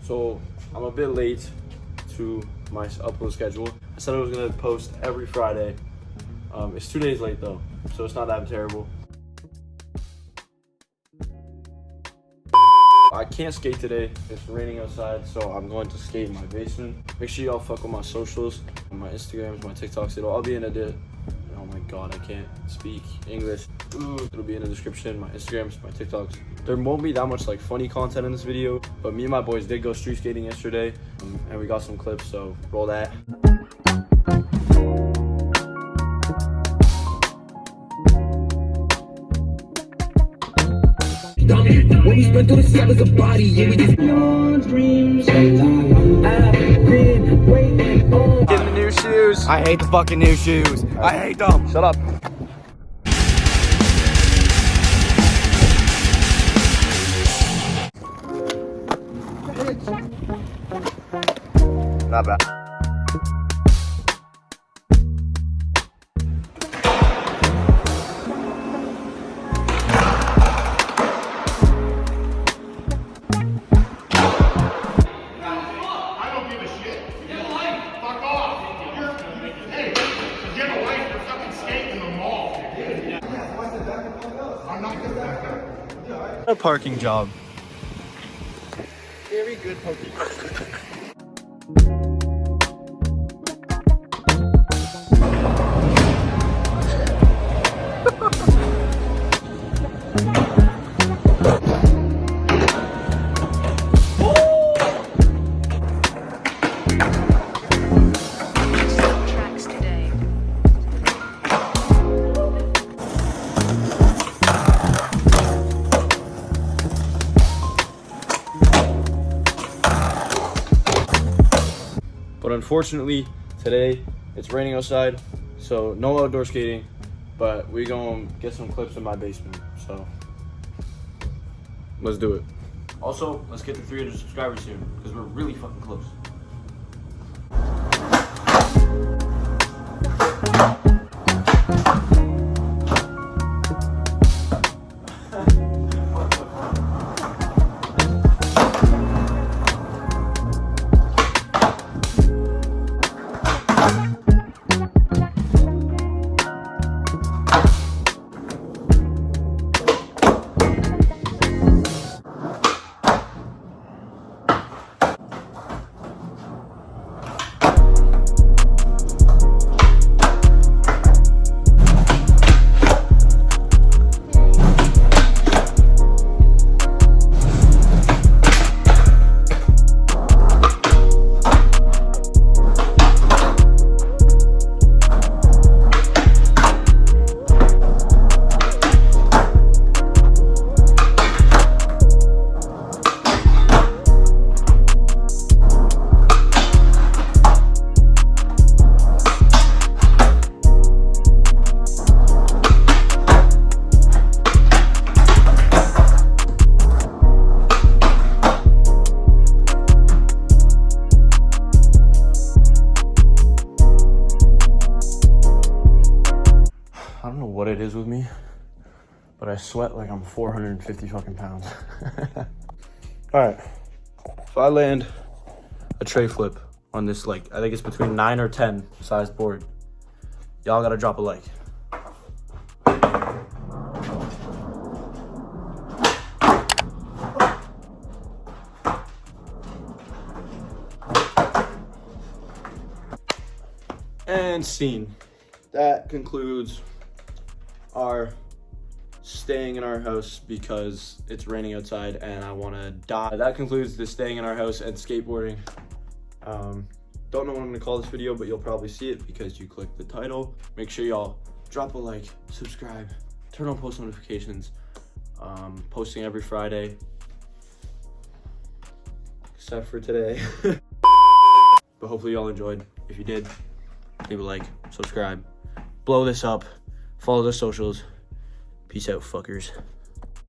So I'm a bit late to my upload schedule. I said I was gonna post every Friday. It's 2 days late though, so it's not that terrible. I can't skate today. It's raining outside, so I'm going to skate in my basement. Make sure y'all fuck with my socials, my Instagrams, my TikToks. It'll all be in the. Oh my god, I can't speak English. It'll be in the description. My Instagrams, my TikToks. There won't be that much like funny content in this video, but me and my boys did go street skating yesterday, and we got some clips. So roll that. When we spent through the sun as a body, yeah, we just your dreams. I've been waiting on. Getting the new shoes. I hate the fucking new shoes. I hate them. Shut up. Not bad. A parking job. Very good parking. But unfortunately, today it's raining outside, so no outdoor skating. But we gonna get some clips in my basement. So let's do it. Also, let's get to 300 subscribers soon because we're really fucking close. I don't know what it is with me, but I sweat like I'm 450 fucking pounds. All right, if I land a tray flip on this, like, I think it's between 9 or 10 sized board, y'all gotta drop a like. And scene. That concludes our staying in our house because it's raining outside and I want to die. That concludes the staying in our house and skateboarding. Don't know what I'm gonna call this video, but you'll probably see it because you clicked the title. Make sure y'all drop a like, subscribe, turn on post notifications. Posting every Friday, except for today. But hopefully y'all enjoyed. If you did, leave a like, subscribe, blow this up, follow the socials. Peace out, fuckers.